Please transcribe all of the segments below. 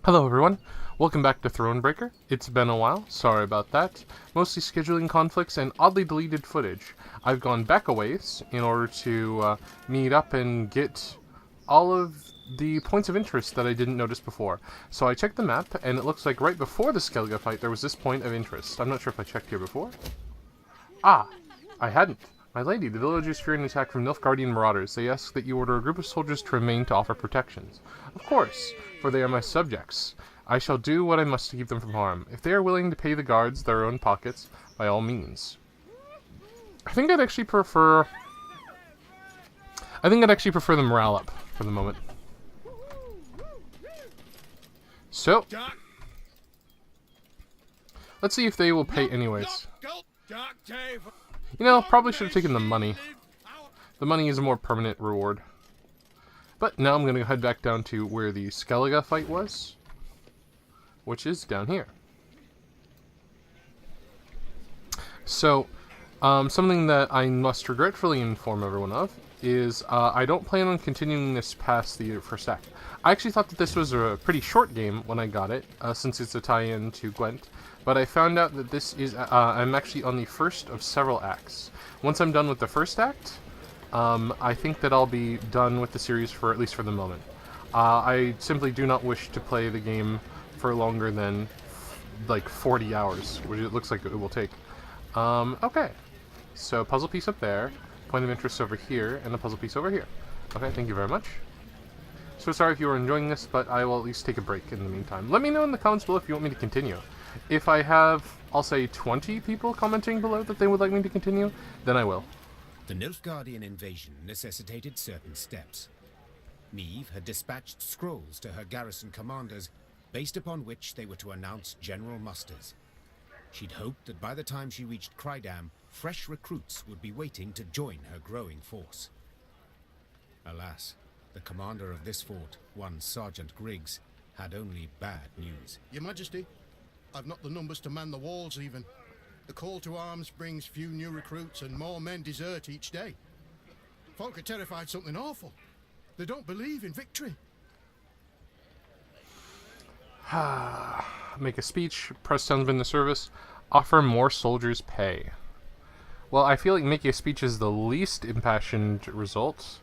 Hello everyone, welcome back to Thronebreaker. It's been a while, sorry about that. Mostly scheduling conflicts and oddly deleted footage. I've gone back a ways in order to meet up and get all of the points of interest that I didn't notice before. So I checked the map, and it looks like right before the Skellige fight there was this point of interest. I'm not sure if I checked here before. Ah, I hadn't. My lady, the villagers fear an attack from Nilfgaardian marauders. They ask that you order a group of soldiers to remain to offer protections. Of course, for they are my subjects. I shall do what I must to keep them from harm. If they are willing to pay the guards their own pockets, by all means. I think I'd actually prefer the morale up for the moment. So, let's see if they will pay anyways. You know, probably should have taken the money. The money is a more permanent reward. But now I'm going to head back down to where the Skellige fight was, which is down here. So, something that I must regretfully inform everyone of is I don't plan on continuing this past the first act. I actually thought that this was a pretty short game when I got it, since it's a tie-in to Gwent, but I found out that this is, I'm actually on the first of several acts. Once I'm done with the first act, I think that I'll be done with the series for at least for the moment. I simply do not wish to play the game for longer than like 40 hours, which it looks like it will take. Okay, so puzzle piece up there, point of interest over here, and a puzzle piece over here. Okay, thank you very much. So sorry if you were enjoying this, but I will at least take a break in the meantime. Let me know in the comments below if you want me to continue. If I have, I'll say 20 people commenting below that they would like me to continue, then I will. The Nilfgaardian invasion necessitated certain steps. Meve had dispatched scrolls to her garrison commanders, based upon which they were to announce general musters. She'd hoped that by the time she reached Crydam, fresh recruits would be waiting to join her growing force. Alas, the commander of this fort, one Sergeant Griggs, had only bad news. Your Majesty, I've not the numbers to man the walls even. The call to arms brings few new recruits and more men desert each day. Folk are terrified something awful. They don't believe in victory. Make a speech, press townsmen the service, offer more soldiers pay. Well, I feel like making a speech is the least impassioned result.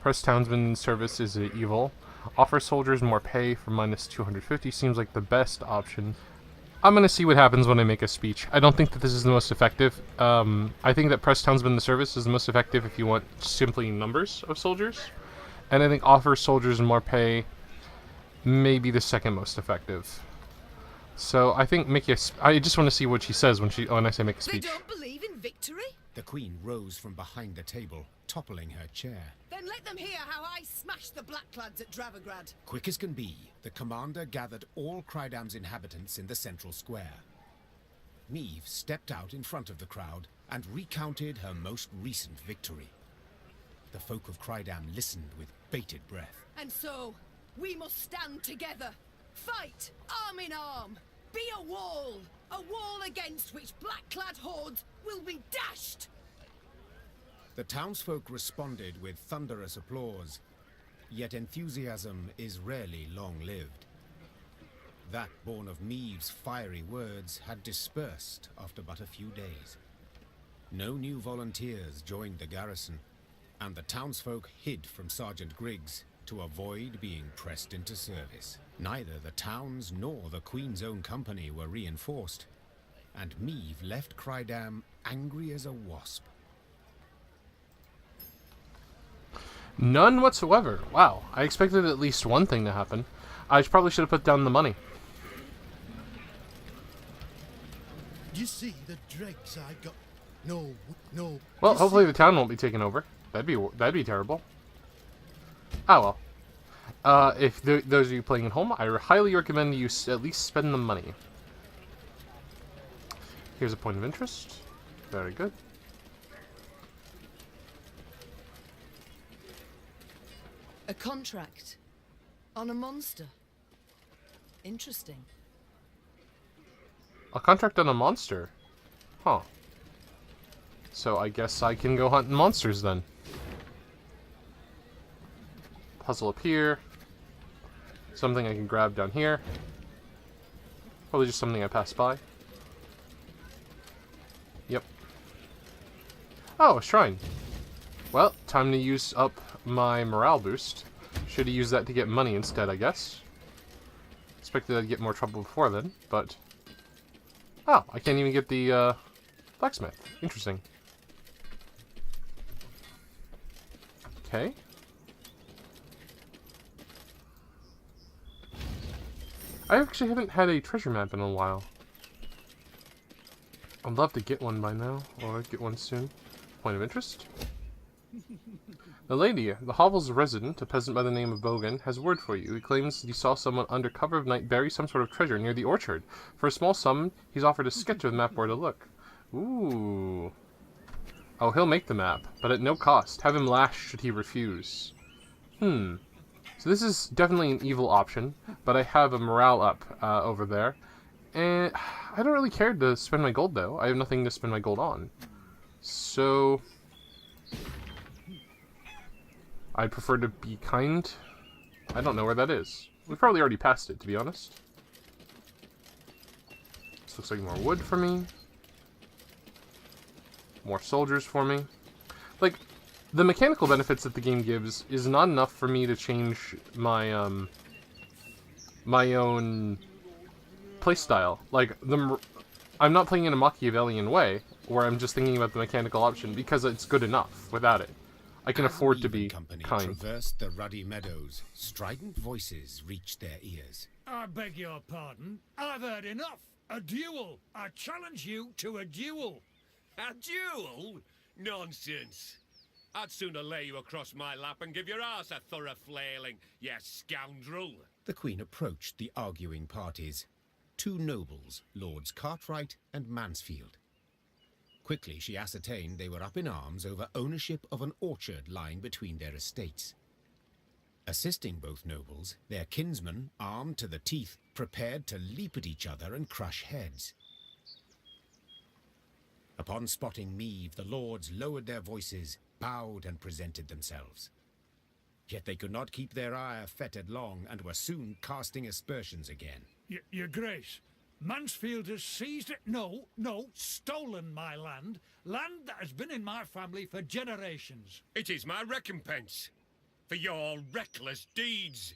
Press townsman service is evil. Offer soldiers more pay for minus 250 seems like the best option. I'm going to see what happens when I make a speech. I don't think that this is the most effective. I think that press townsmen the service is the most effective if you want simply numbers of soldiers. And I think offer soldiers more pay may be the second most effective. So I think I just want to see what she says when I say make a speech. They don't believe in victory? The Queen rose from behind the table, toppling her chair. Then let them hear how I smashed the Blacklads at Dravigrad. Quick as can be, the commander gathered all Crydam's inhabitants in the central square. Meve stepped out in front of the crowd and recounted her most recent victory. The folk of Crydam listened with bated breath. And so, we must stand together. Fight, arm in arm. Be a wall against which black-clad hordes will be dashed. The townsfolk responded with thunderous applause, yet enthusiasm is rarely long-lived. That born of Meve's fiery words had dispersed after but a few days. No new volunteers joined the garrison, and the townsfolk hid from Sergeant Griggs to avoid being pressed into service. Neither the towns nor the Queen's own company were reinforced, and Meve left Crydam angry as a wasp. None whatsoever. Wow, I expected at least one thing to happen. I probably should have put down the money. You see the dregs I got? No. Well, hopefully the town won't be taken over. That'd be terrible. Oh well. If those of you playing at home, I highly recommend you at least spend the money. Here's a point of interest. Very good. A contract on a monster. Interesting. A contract on a monster? Huh. So I guess I can go hunting monsters then. Puzzle up here. Something I can grab down here. Probably just something I passed by. Yep. Oh, a shrine. Well, time to use up my morale boost. Should have used that to get money instead, I guess. Expected I'd get more trouble before then, but... Oh, I can't even get the, blacksmith. Interesting. Okay. I actually haven't had a treasure map in a while. I'd love to get one by now, or get one soon. Point of interest? The lady, the hovel's resident, a peasant by the name of Bogan, has word for you. He claims he saw someone under cover of night bury some sort of treasure near the orchard. For a small sum, he's offered a sketch of the map where to look. Ooh. Oh, he'll make the map, but at no cost. Have him lashed should he refuse. So this is definitely an evil option, but I have a morale up over there. And I don't really care to spend my gold, though. I have nothing to spend my gold on. So... I prefer to be kind. I don't know where that is. We've probably already passed it, to be honest. This looks like more wood for me. More soldiers for me. Like, the mechanical benefits that the game gives is not enough for me to change my, my own playstyle. Like, I'm not playing in a Machiavellian way, where I'm just thinking about the mechanical option, because it's good enough without it. I can afford to be Company kind. traversed the ruddy meadows. Strident voices reached their ears. I beg your pardon. I've heard enough. A duel. I challenge you to a duel. A duel? Nonsense. I'd sooner lay you across my lap and give your ass a thorough flailing, you scoundrel. The Queen approached the arguing parties. Two nobles, Lords Cartwright and Mansfield. Quickly she ascertained they were up in arms over ownership of an orchard lying between their estates. Assisting both nobles, their kinsmen, armed to the teeth, prepared to leap at each other and crush heads. Upon spotting Meve, the lords lowered their voices, bowed and presented themselves. Yet they could not keep their ire fettered long, and were soon casting aspersions again. Your Grace, Mansfield has seized it. No, stolen my land. Land that has been in my family for generations. It is my recompense for your reckless deeds.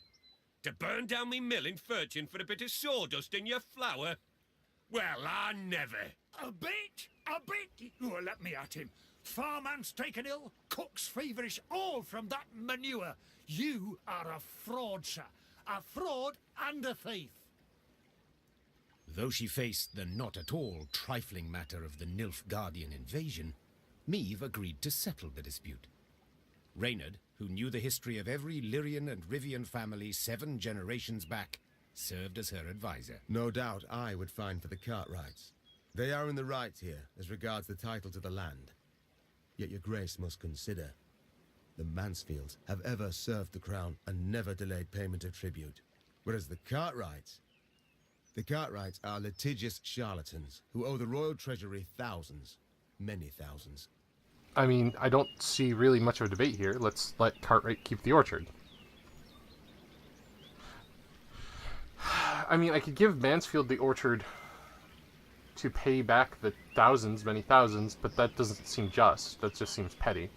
To burn down me mill in Furchin for a bit of sawdust in your flour? Well, I never. A bit. Oh, let me at him. Farmhand's taken ill, cook's feverish, all from that manure. You are a fraud, sir. A fraud and a thief. Though she faced the not at all trifling matter of the Nilfgaardian invasion, Meve agreed to settle the dispute. Reynard, who knew the history of every Lyrian and Rivian family 7 generations back, served as her advisor. No doubt I would find for the Cartwrights. They are in the right here as regards the title to the land. Yet your grace must consider, the Mansfields have ever served the crown and never delayed payment of tribute. Whereas the Cartwrights are litigious charlatans who owe the royal treasury thousands, many thousands. I mean, I don't see really much of a debate here. Let's let Cartwright keep the orchard. I mean, I could give Mansfield the orchard to pay back the thousands, many thousands, but that doesn't seem just. That just seems petty.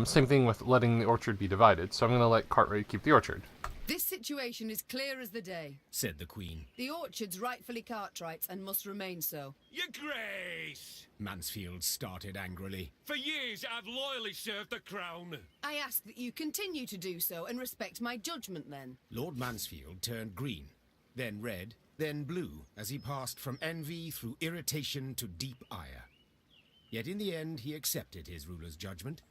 Same thing with letting the orchard be divided, so I'm going to let Cartwright keep the orchard. This situation is clear as the day, said the Queen. The orchard's rightfully Cartwright's and must remain so. Your Grace! Mansfield started angrily. For years I've loyally served the crown. I ask that you continue to do so and respect my judgment then. Lord Mansfield turned green, then red, then blue, as he passed from envy through irritation to deep ire. Yet in the end he accepted his ruler's judgment.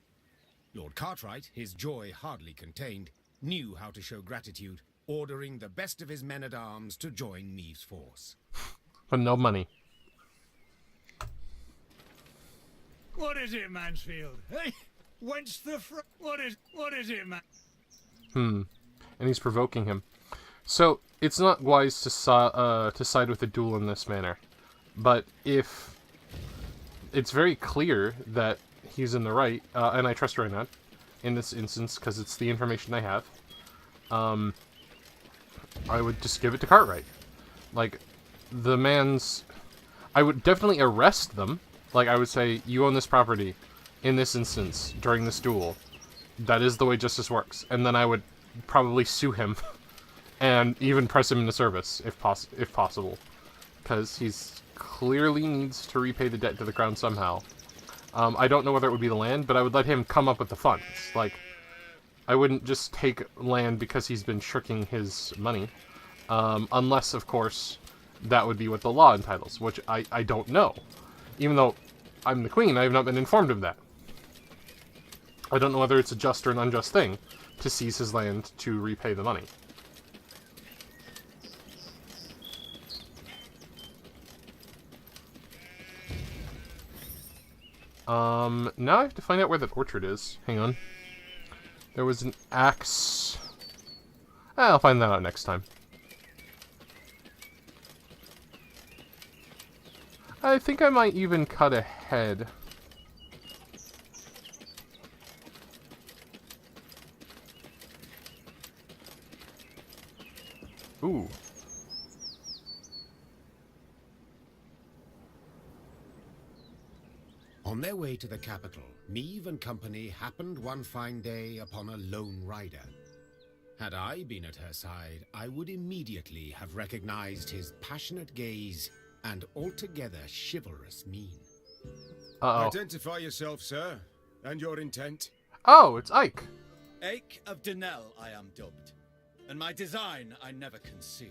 Lord Cartwright, his joy hardly contained, knew how to show gratitude, ordering the best of his men-at-arms to join Meve's force. But no money. What is it, Mansfield? Hey, whence the What is it, man? And he's provoking him. So, it's not wise to side with the duel in this manner. But if it's very clear that he's in the right, and I trust Reynard in this instance because it's the information I have, I would just give it to Cartwright. Like, the man's... I would definitely arrest them. Like, I would say, you own this property in this instance during this duel. That is the way justice works. And then I would probably sue him and even press him into service, if possible. Because he's clearly needs to repay the debt to the crown somehow. I don't know whether it would be the land, but I would let him come up with the funds. Like, I wouldn't just take land because he's been shirking his money. Unless, of course, that would be what the law entitles, which I don't know. Even though I'm the queen, I have not been informed of that. I don't know whether it's a just or an unjust thing to seize his land to repay the money. Now I have to find out where that orchard is. Hang on. There was an axe. I'll find that out next time. I think I might even cut ahead. Ooh. On their way to the capital, Meve and company happened one fine day upon a lone rider. Had I been at her side, I would immediately have recognized his passionate gaze and altogether chivalrous mien. Uh-oh. Identify yourself, sir, and your intent. Oh, it's Eyck. Eyck of Denel I am dubbed, and my design I never conceal.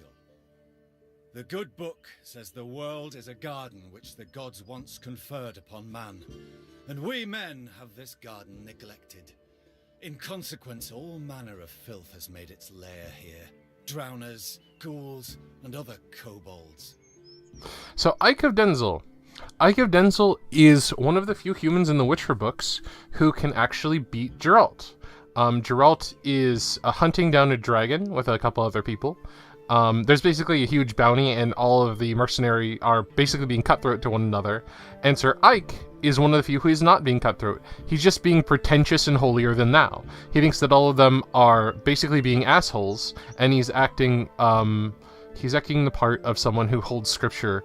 The good book says the world is a garden which the gods once conferred upon man, and we men have this garden neglected. In consequence, all manner of filth has made its lair here. Drowners, ghouls, and other kobolds. So, Eyck of Denzel. Eyck of Denzel is one of the few humans in the Witcher books who can actually beat Geralt. Geralt is hunting down a dragon with a couple other people. There's basically a huge bounty, and all of the mercenary are basically being cutthroat to one another. And Sir Eyck is one of the few who is not being cutthroat. He's just being pretentious and holier than thou. He thinks that all of them are basically being assholes, and he's acting the part of someone who holds scripture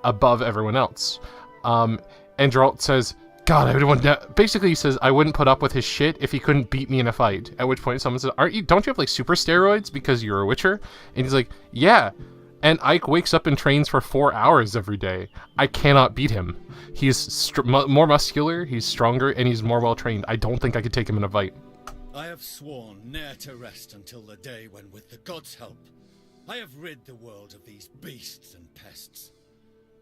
above everyone else. And Geralt says, God, I would want basically he says, I wouldn't put up with his shit if he couldn't beat me in a fight. At which point someone says, don't you have like super steroids because you're a Witcher? And he's like, yeah. And Eyck wakes up and trains for 4 hours every day. I cannot beat him. He's more muscular, he's stronger, and he's more well trained. I don't think I could take him in a fight. I have sworn ne'er to rest until the day when, with the gods' help, I have rid the world of these beasts and pests.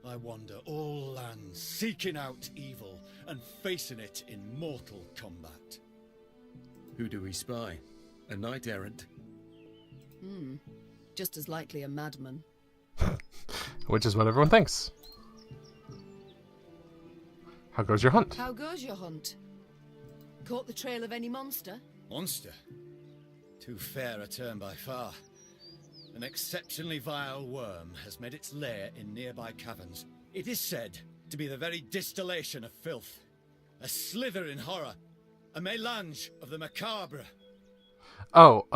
I wander all lands, seeking out evil and facing it in mortal combat. Who do we spy? A knight errant? Just as likely a madman. Which is what everyone thinks. How goes your hunt? How goes your hunt? Caught the trail of any monster? Monster? Too fair a term by far. An exceptionally vile worm has made its lair in nearby caverns. It is said to be the very distillation of filth. A slither in horror. A mélange of the macabre. Oh,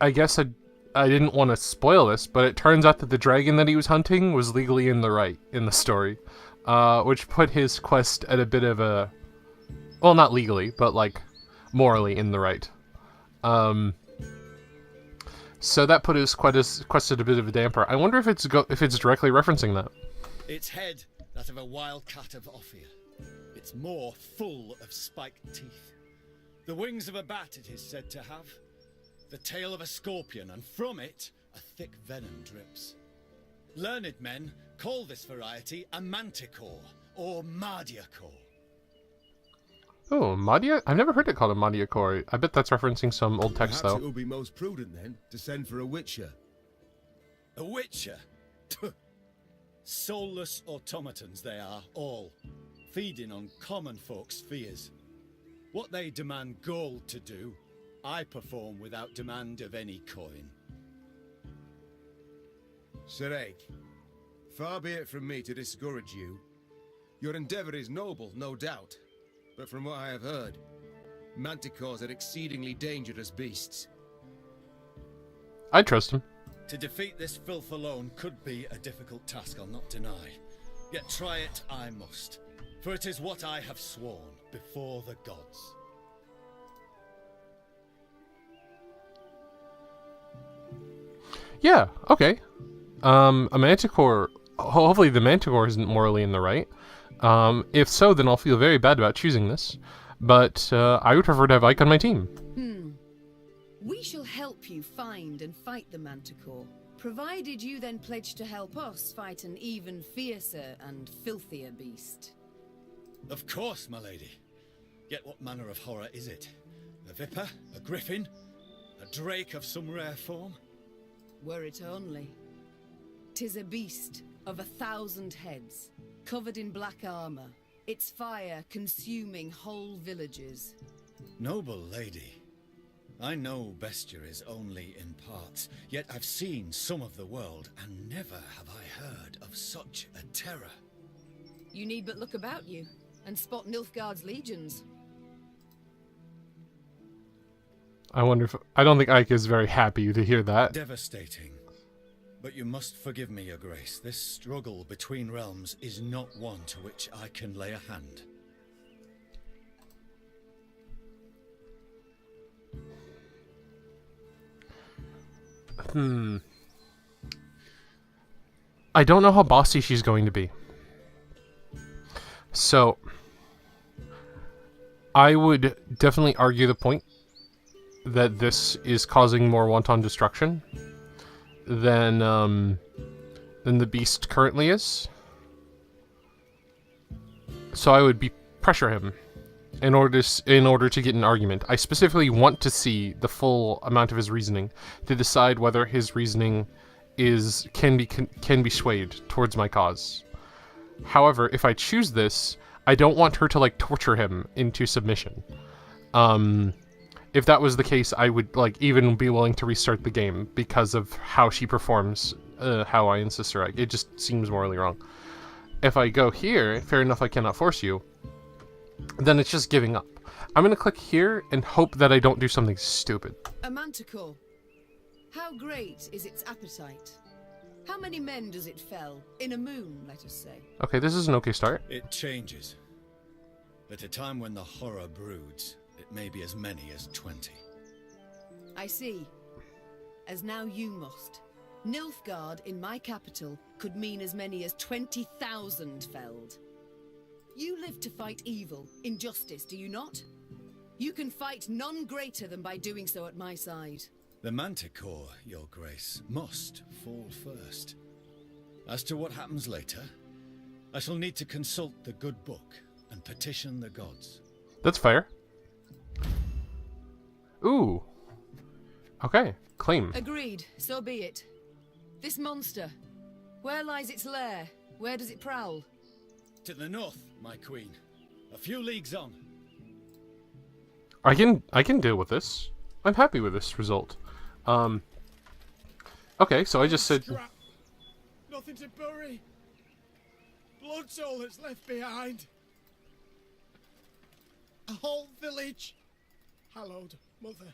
I guess I didn't want to spoil this, but it turns out that the dragon that he was hunting was legally in the right in the story. Which put his quest at a bit of a... Well, not legally, but, like, morally in the right. So that put his quest at a bit of a damper. I wonder if it's directly referencing that. Its head, that of a wild cat of Ophir. Its maw full of spiked teeth. The wings of a bat it is said to have. The tail of a scorpion, and from it a thick venom drips. Learned men call this variety a Manticore, or Manticore. Oh, Madia? I've never heard it called a Manticore. I bet that's referencing some old text, Perhaps though. it will be most prudent, then, to send for a witcher. A witcher? Soulless automatons they are, all, feeding on common folks' fears. What they demand gold to do, I perform without demand of any coin. Sir Eyck, far be it from me to discourage you. Your endeavour is noble, no doubt. But from what I have heard, manticores are exceedingly dangerous beasts. I trust him. To defeat this filth alone could be a difficult task, I'll not deny. Yet try it I must, for it is what I have sworn before the gods. Yeah, okay. A Manticore... Hopefully the Manticore isn't morally in the right. If so, then I'll feel very bad about choosing this. But I would prefer to have Eyck on my team. We shall help you find and fight the Manticore, provided you then pledge to help us fight an even fiercer and filthier beast. Of course, my lady. Yet what manner of horror is it? A viper? A griffin? A drake of some rare form? Were it only. 'Tis a beast of 1,000 heads, covered in black armor, its fire consuming whole villages. Noble lady, I know bestiar is only in parts, yet I've seen some of the world, and never have I heard of such a terror. You need but look about you, and spot Nilfgaard's legions. I wonder if... I don't think Eyck is very happy to hear that. Devastating. But you must forgive me, Your Grace. This struggle between realms is not one to which I can lay a hand. I don't know how bossy she's going to be. So, I would definitely argue the point that this is causing more wanton destruction than the beast currently is. So I would pressure him in order to get an argument. I specifically want to see the full amount of his reasoning to decide whether his reasoning can be swayed towards my cause. However, if I choose this, I don't want her to like torture him into submission. If that was the case, I would like even be willing to restart the game because of how she performs, how I insist her. It just seems morally wrong. If I go here, fair enough, I cannot force you, then it's just giving up. I'm going to click here and hope that I don't do something stupid. A Manticore. How great is its appetite? How many men does it fell? In a moon, let us say. Okay, this is an okay start. It changes. At a time when the horror broods, it may be as many as 20. I see. As now you must. Nilfgaard in my capital could mean as many as 20,000 felled. You live to fight evil, injustice, do you not? You can fight none greater than by doing so at my side. The Manticore, Your Grace, must fall first. As to what happens later, I shall need to consult the good book and petition the gods. That's fair. Ooh. Okay, claim. Agreed, so be it. This monster, where lies its lair? Where does it prowl? To the north, my queen. A few leagues on. I can deal with this. I'm happy with this result. Okay, so I just said... Scrap. Nothing to bury. Blood's all that's left behind. A whole village. Hallowed, mother.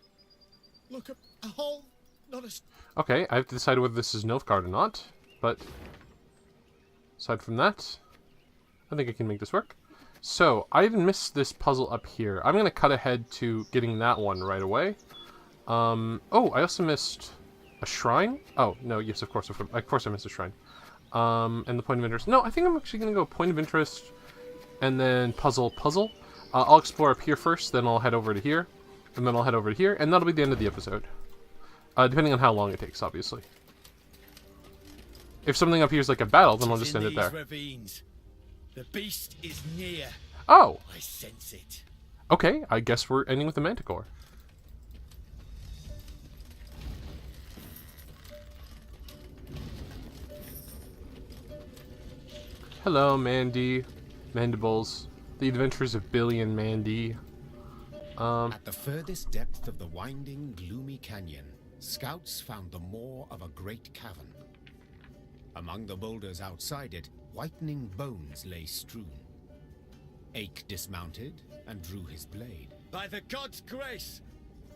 Look up, a whole... Not a... Okay, I have to decide whether this is Nilfgaard or not, but... Aside from that, I think I can make this work. So, I even missed this puzzle up here. I'm going to cut ahead to getting that one right away. Oh, I also missed a shrine? Oh, no, yes, of course I missed a shrine. And the point of interest. No, I think I'm actually going to go point of interest, and then puzzle. I'll explore up here first, then I'll head over to here, and then I'll head over to here, and that'll be the end of the episode. Depending on how long it takes, obviously. If something up here is like a battle, then I'll just end it there. Ravines. The beast is near. Oh! I sense it. Okay, I guess we're ending with the Manticore. Hello, Mandy. Mandibles. The Adventures of Billy and Mandy. At the furthest depth of the winding, gloomy canyon, scouts found the maw of a great cavern. Among the boulders outside it, whitening bones lay strewn. Eyck dismounted and drew his blade. By the gods' grace,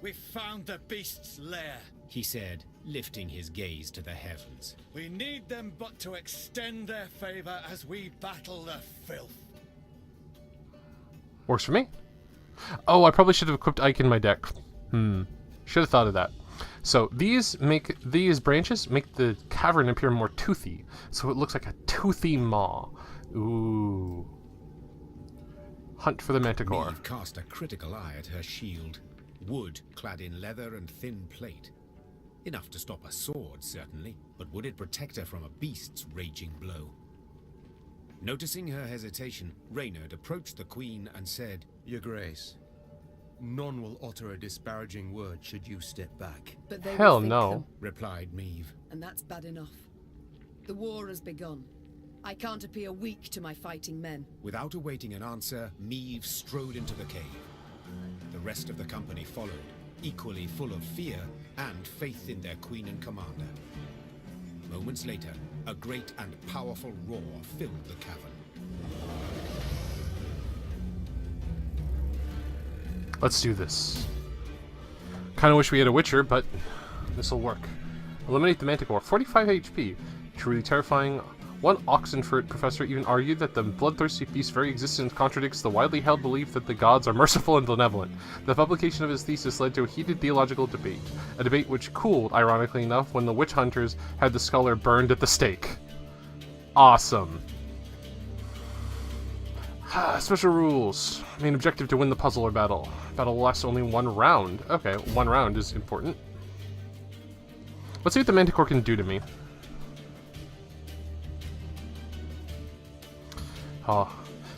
we've found the beast's lair. he said, lifting his gaze to the heavens. We need them but to extend their favor as we battle the filth. Works for me. Oh, I probably should have equipped Eyck in my deck. Should have thought of that. So these branches make the cavern appear more toothy, so it looks like a toothy maw. Ooh. Hunt for the Manticore. Meve cast a critical eye at her shield. Wood clad in leather and thin plate. Enough to stop a sword, certainly, but would it protect her from a beast's raging blow? Noticing her hesitation, Reynard approached the queen and said, Your Grace, none will utter a disparaging word should you step back. But they Hell will think no. them, replied Meve. and that's bad enough. The war has begun. I can't appear weak to my fighting men. Without awaiting an answer, Meve strode into the cave. The rest of the company followed, equally full of fear and faith in their queen and commander. Moments later, a great and powerful roar filled the cavern. Let's do this. Kinda wish we had a Witcher, but this'll work. Eliminate the Manticore. 45 HP. Truly terrifying. One Oxenford professor even argued that the bloodthirsty beast's very existence contradicts the widely held belief that the gods are merciful and benevolent. The publication of his thesis led to a heated theological debate, a debate which cooled, ironically enough, when the witch hunters had the scholar burned at the stake. Awesome. Special rules. Main objective to win the puzzle or battle. Battle will last only 1 round. Okay, 1 round is important. Let's see what the Manticore can do to me.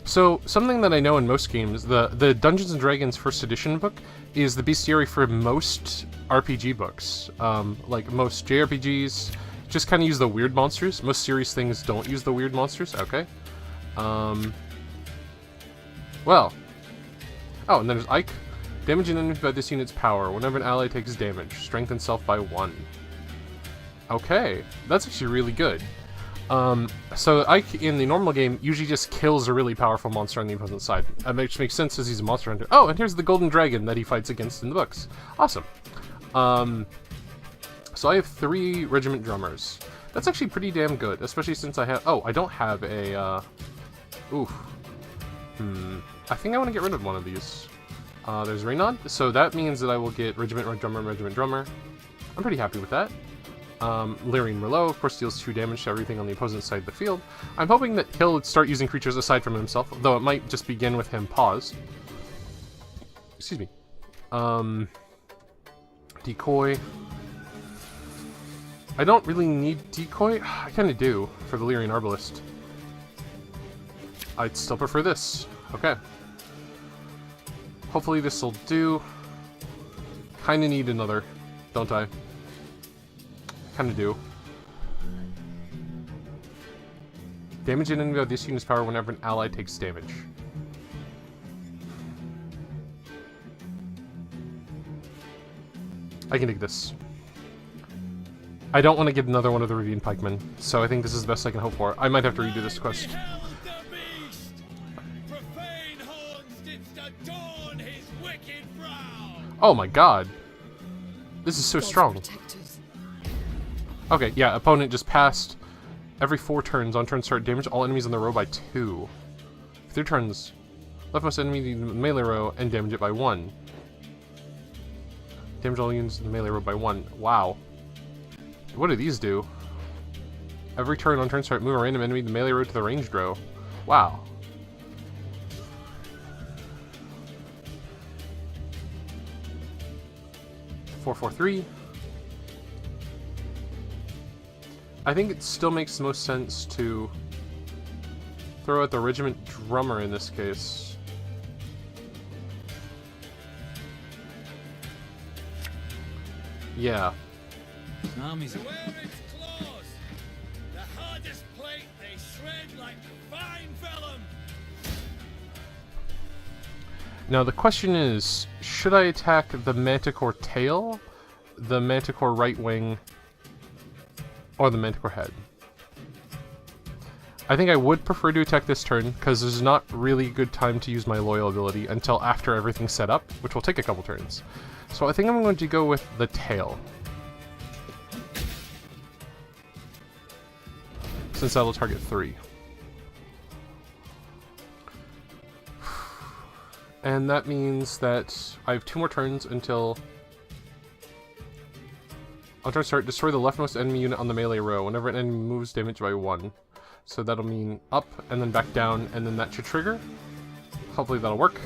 So, something that I know in most games, the Dungeons & Dragons 1st edition book is the bestiary for most RPG books. Like most JRPGs just kind of use the weird monsters. Most serious things don't use the weird monsters. Okay. Well. Oh, and then there's Eyck. Damage an enemy by this unit's power. Whenever an ally takes damage, strengthen self by 1. Okay. That's actually really good. So Eyck in the normal game usually just kills a really powerful monster on the opposite side. Which makes sense as he's a monster hunter. Oh, and here's the golden dragon that he fights against in the books. Awesome. So I have 3 regiment drummers. That's actually pretty damn good, especially since I have... Oh, I don't have a, I think I want to get rid of one of these. There's Reynard, so that means that I will get regiment drummer. I'm pretty happy with that. Lyrian Merlot, of course, deals 2 damage to everything on the opposite side of the field. I'm hoping that he'll start using creatures aside from himself, though it might just begin with him paused. Excuse me. Decoy. I don't really need decoy. I kind of do for the Lyrian Arbalist. I'd still prefer this. Okay. Hopefully this will do. Kind of need another, don't I? Kind of do. Damage an enemy of this unit's power whenever an ally takes damage. I can take this. I don't want to get another one of the Ravine Pikemen, so I think this is the best I can hope for. I might have to redo this quest. Oh my god. This is so strong. Okay, yeah, opponent just passed. Every 4 turns, on turn start damage all enemies on the row by 2. 3 turns, leftmost enemy in the melee row and damage it by 1. Damage all units in the melee row by 1. Wow. What do these do? Every turn on turn start, move a random enemy in the melee row to the ranged row. Wow. Four, 4, 3. I think it still makes the most sense to throw out the regiment drummer in this case. Yeah. Armies wear its claws. The hardest plate they shred like fine vellum. Now the question is, should I attack the Manticore tail, the Manticore right wing, or the Manticore head? I think I would prefer to attack this turn, because there's not really a good time to use my loyal ability until after everything's set up, which will take a couple turns. So I think I'm going to go with the tail. since that'll target 3. And that means that I have 2 more turns until... I'll try to start. Destroy the leftmost enemy unit on the melee row. Whenever an enemy moves, damage by 1. So that'll mean up, and then back down, and then that should trigger. Hopefully that'll work.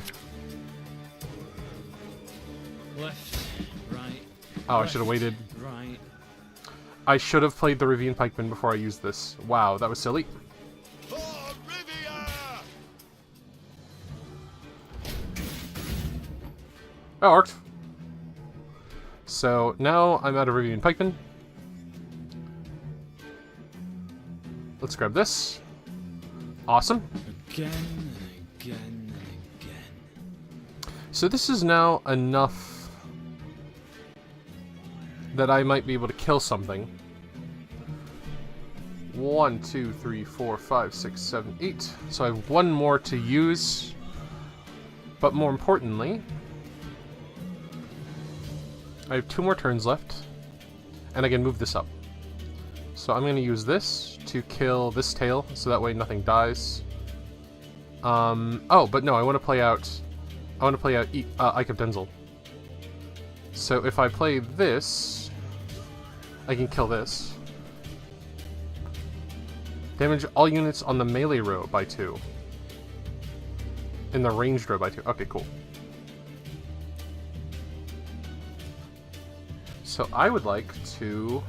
Left, right. Oh, I should have waited. Right. I should have played the Rivian Pikeman before I used this. Wow, that was silly. For Rivia! Oh, worked. So now I'm out of Rivian Pikeman. Let's grab this. Awesome. Again and again and again. So this is now enough that I might be able to kill something. 1, 2, 3, 4, 5, 6, 7, 8. So I have 1 more to use. But more importantly, I have 2 more turns left, and I can move this up. So I'm going to use this to kill this tail, so that way nothing dies. Oh, but no, I want to play out Eyck of Denzel. So if I play this, I can kill this. Damage all units on the melee row by 2. In the ranged row by 2. Okay, cool. So I would like to...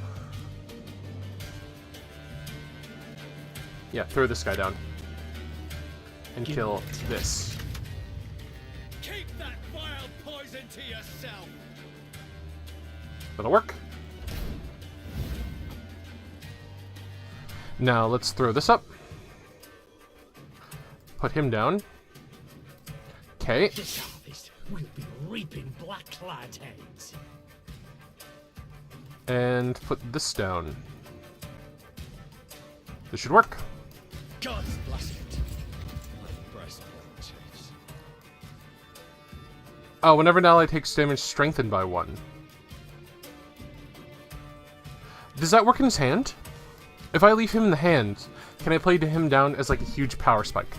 yeah, throw this guy down. And kill this. Keep that vile poison to yourself! That'll work. Now let's throw this up. Put him down. Okay. This harvest will be reaping black-clad heads. And put this down. This should work. God's bless it. My breastplate chafes. Oh, whenever an ally takes damage, strengthened by 1. Does that work in his hand? If I leave him in the hand, can I play him down as like a huge power spike?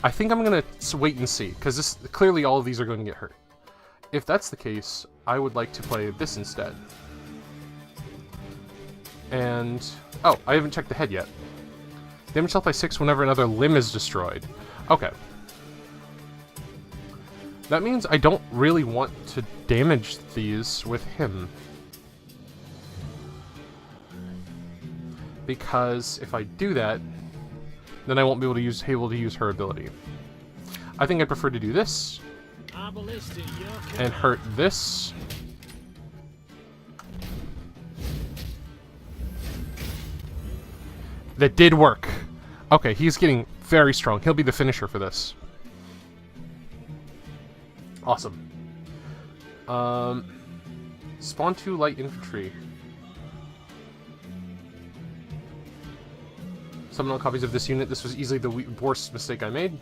I think I'm gonna wait and see, because this clearly all of these are going to get hurt. If that's the case, I would like to play this instead. And... oh, I haven't checked the head yet. Damage health by 6 whenever another limb is destroyed. Okay. That means I don't really want to damage these with him. Because if I do that, then I won't be able to use her ability. I think I prefer to do this. And hurt this. That did work. Okay, he's getting very strong. He'll be the finisher for this. Awesome. Spawn 2 light infantry. Summon all copies of this unit. This was easily the worst mistake I made.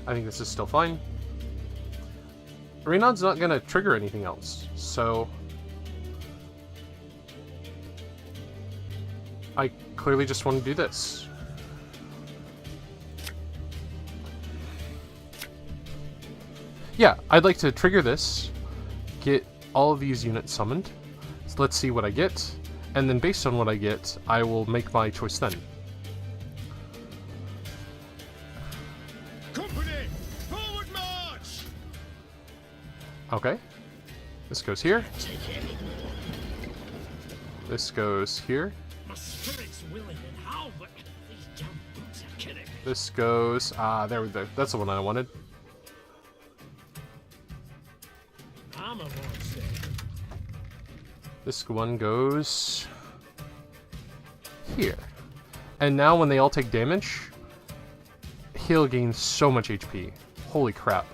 I think this is still fine. Renaud's not gonna trigger anything else, so... I clearly just want to do this. Yeah, I'd like to trigger this, get all of these units summoned. So let's see what I get, and then based on what I get, I will make my choice then. Company, forward march! Okay. This goes here. This goes here. My spirit's willing and how, but these damn boots are killing me. This goes... there we go. That's the one I wanted. I'm a monster. This one goes... here. And now when they all take damage, he'll gain so much HP. Holy crap.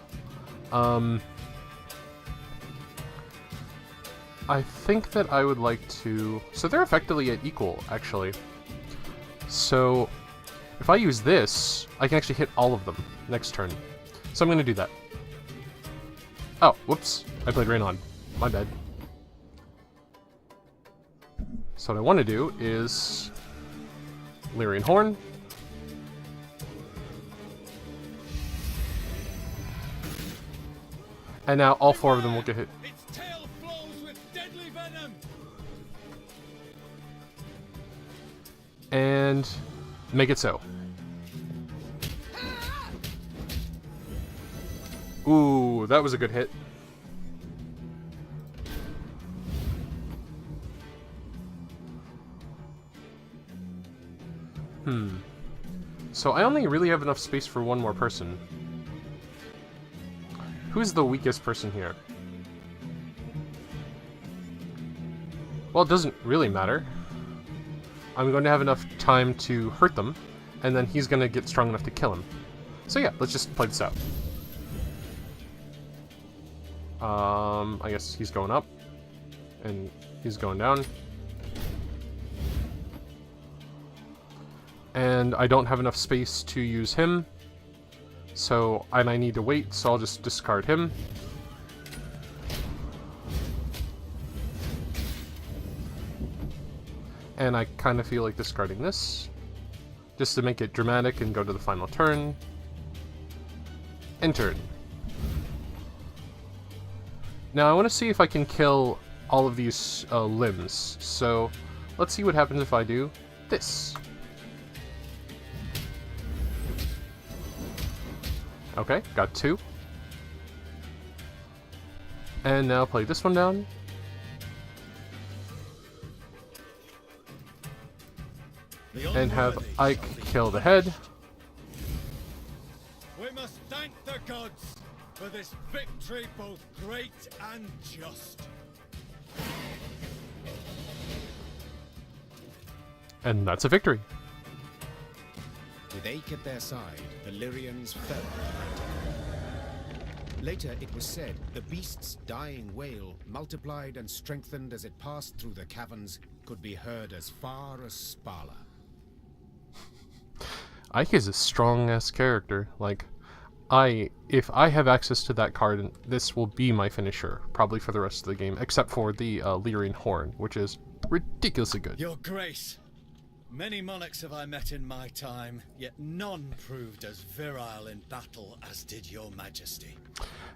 I think that I would like to... so they're effectively at equal, actually. So, if I use this, I can actually hit all of them next turn. So I'm going to do that. Oh, whoops. I played Rain on. My bad. So what I want to do is Lyrian Horn. And now all 4 of them will get hit. Its tail flows with deadly venom. And make it so. Ooh, that was a good hit. So I only really have enough space for one more person. Who's the weakest person here? Well, it doesn't really matter. I'm going to have enough time to hurt them, and then he's going to get strong enough to kill him. So yeah, let's just play this out. I guess he's going up, and he's going down. And I don't have enough space to use him, and I need to wait, so I'll just discard him. And I kind of feel like discarding this, just to make it dramatic and go to the final turn. End turn. Now I want to see if I can kill all of these limbs, so let's see what happens if I do this. Okay, got 2. And now play this one down. And have Eyck kill the head. We must thank the gods for this victory both great and just. And that's a victory. With Eyck at their side, the Lyrians fell. Later, it was said the beast's dying wail, multiplied and strengthened as it passed through the caverns, could be heard as far as Spala. Eyck is a strong-ass character. Like, if I have access to that card, this will be my finisher, probably for the rest of the game, except for the Lyrian Horn, which is ridiculously good. Your Grace, many monarchs have I met in my time, yet none proved as virile in battle as did your Majesty.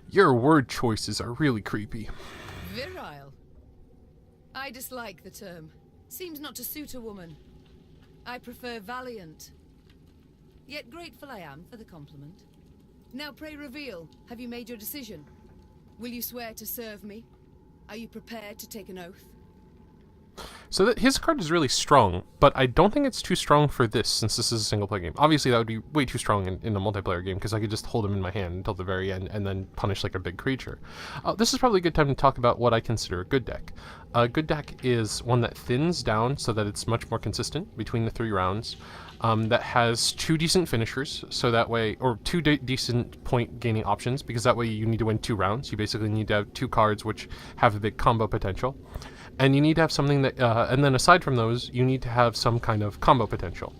Your word choices are really creepy. Virile? I dislike the term. Seems not to suit a woman. I prefer valiant. Yet grateful I am for the compliment. Now pray reveal, have you made your decision? Will you swear to serve me? Are you prepared to take an oath? So his card is really strong, but I don't think it's too strong for this, since this is a single-player game. Obviously, that would be way too strong in a multiplayer game, because I could just hold him in my hand until the very end, and then punish like a big creature. This is probably a good time to talk about what I consider a good deck. A good deck is one that thins down so that it's much more consistent between the 3 rounds, that has 2 decent finishers, so that way, or 2 decent point-gaining options, because that way you need to win 2 rounds. You basically need to have 2 cards which have a big combo potential. And you need to have something that, and then aside from those, you need to have some kind of combo potential.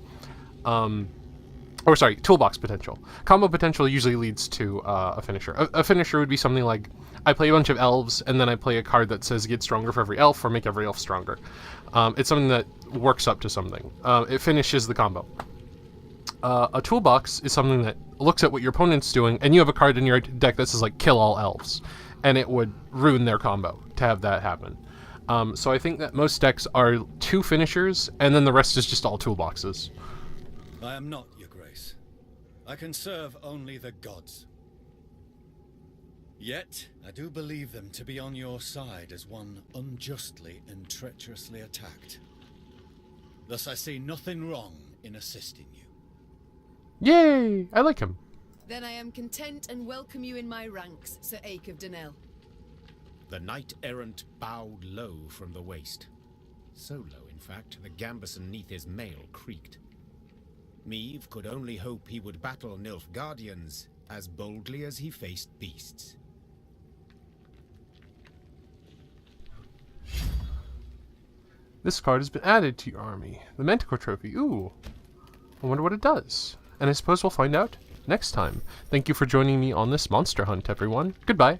Toolbox potential. Combo potential usually leads to a finisher. A finisher would be something like, I play a bunch of elves, and then I play a card that says get stronger for every elf, or make every elf stronger. It's something that works up to something. It finishes the combo. A toolbox is something that looks at what your opponent's doing, and you have a card in your deck that says, like, kill all elves. And it would ruin their combo to have that happen. So I think that most decks are 2 finishers, and then the rest is just all toolboxes. I am not, your Grace. I can serve only the gods. Yet, I do believe them to be on your side as one unjustly and treacherously attacked. Thus I see nothing wrong in assisting you. Yay! I like him. Then I am content and welcome you in my ranks, Sir Eyck of Donnell. The knight-errant bowed low from the waist. So low, in fact, the gambeson neath his mail creaked. Meve could only hope he would battle Nilfgaardians as boldly as he faced beasts. This card has been added to your army. The Manticore trophy. Ooh. I wonder what it does. And I suppose we'll find out next time. Thank you for joining me on this monster hunt, everyone. Goodbye.